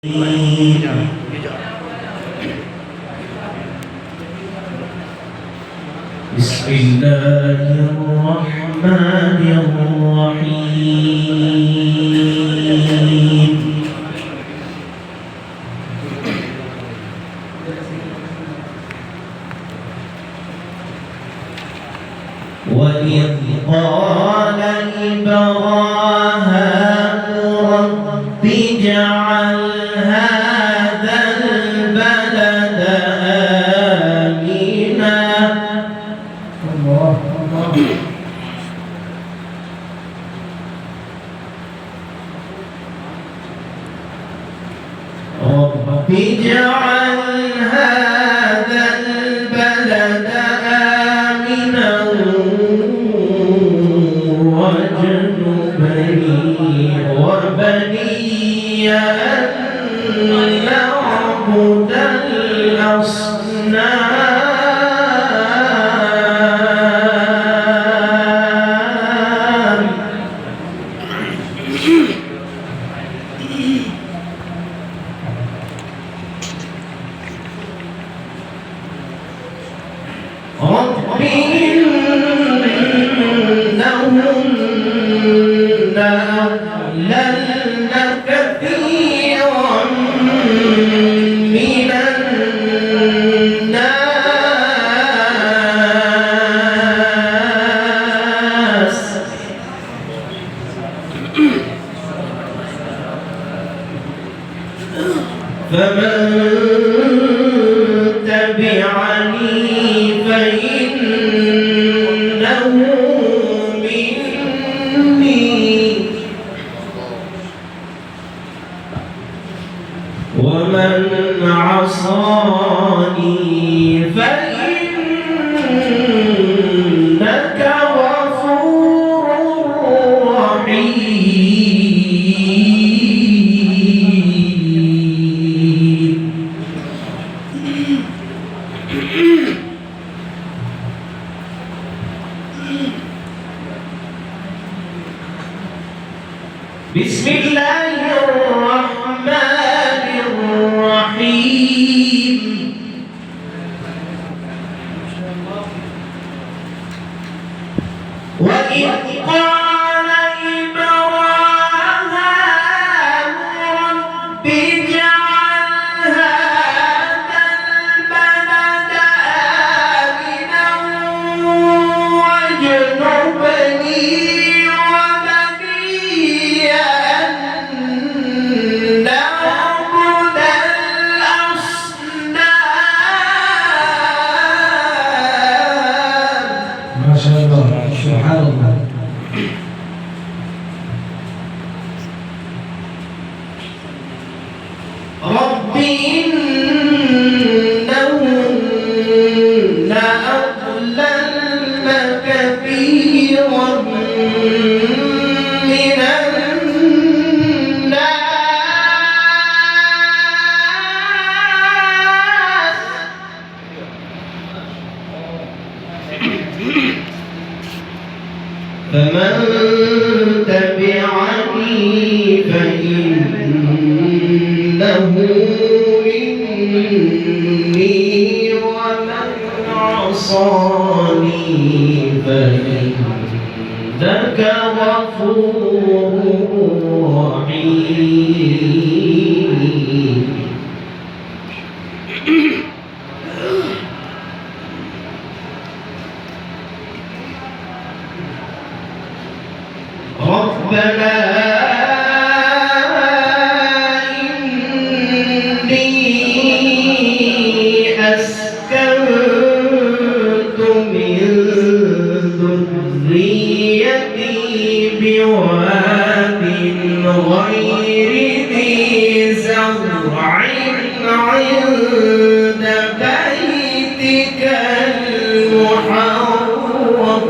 بسم الله الرحمن الرحيم وإذ قال إبراهيم رب اجعل هذا البلد آمنا رب اجعل هذا البلد آمنا واجنبني وبني أن نعبد الأصنام رب إنهن أضللن كثيرا من الناس فمن تبعني فإنه مني ومن عصاني فإنك غفور رحيم بسم الله الرحمن الرحيم وإذ قال إبراهيم رب اجعل هذا البلد آمنا واجنبني وبني أن نعبد الأصنام. ما شاء الله سبحان الله. رب إنهن أضللن كثيرا من الناس فمن تبعني فإنه مني ومن عصاني فإنك غفور رحيم ربنا إني أسكنت من ذريتي بواد غير ذي زرع عند بيتك المحرم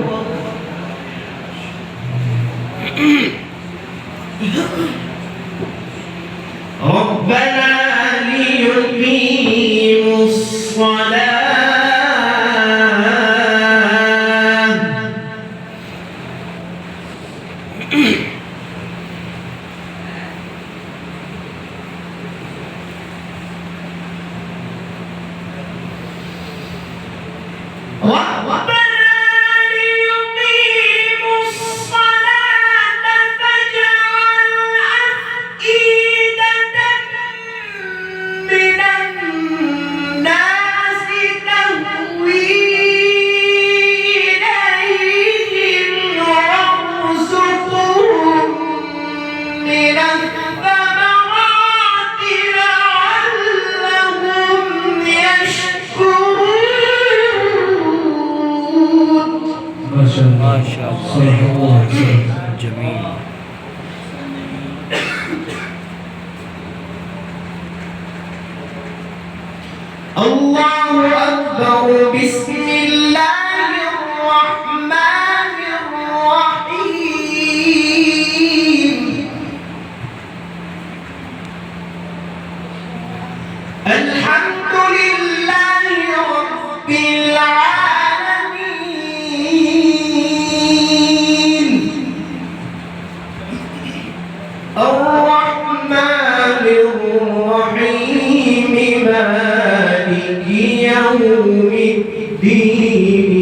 ربنا ليقيموا الصلاة صلى الله عليه وسلم. جميل. الله أكبر. بسم الله الرحمن الرحيم. الحمد لله رب العالمين الرحمن الرحيم مالك يوم الدين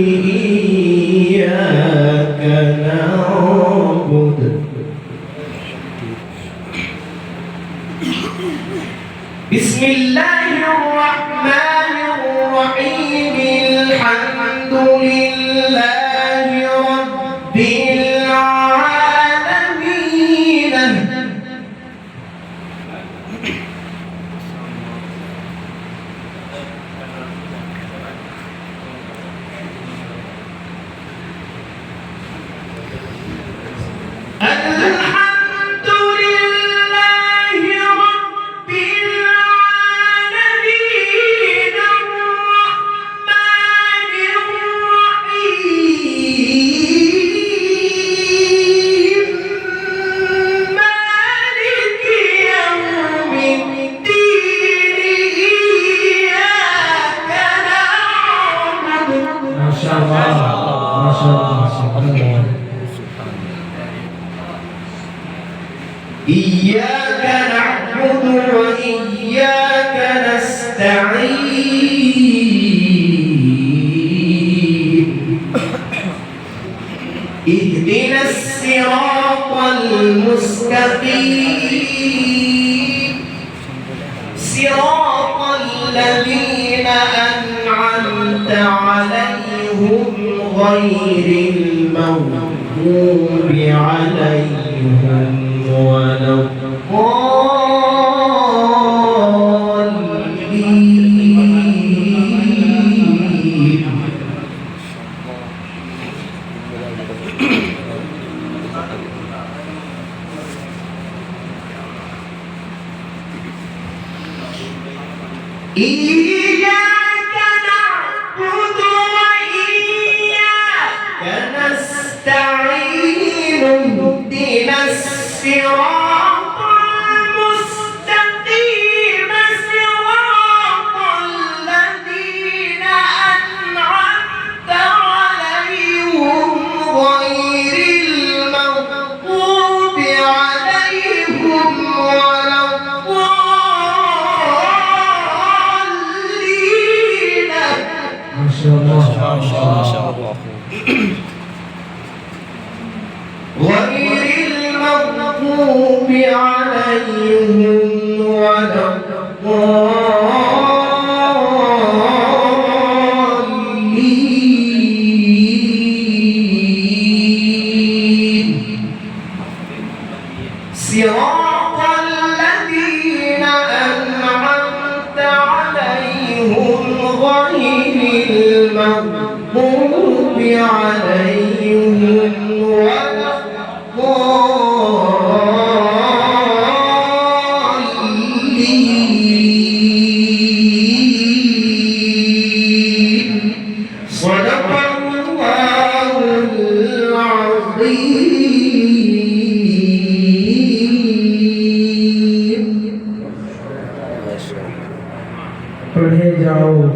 إياك نعبد بسم الله الرحمن الرحيم. الحمد لله رب العالمين الحمد لله رب العالمين الرحمن الرحيم مالك يوم الدين إياك نعبد. ما شاء الله ما شاء الله سبحان الله. إياك نعبد وإياك نستعين. اهدنا الصراط المستقيم صراط الذين أنعمت عليهم غير المغضوب عليهم ولا الضالين. إياك نعبد وإياك نستعين. اهدنا الصراط المستقيم صراط الذين أنعمت عليهم غير المغضوب عليهم ولا الضالين. ما شاء الله ما شاء الله. غير المغضوب عليهم ولا الضالين. صراط الذين أنعمت عليهم غير المغضوب عليهم ولا الضالين. صدق الله العظيم.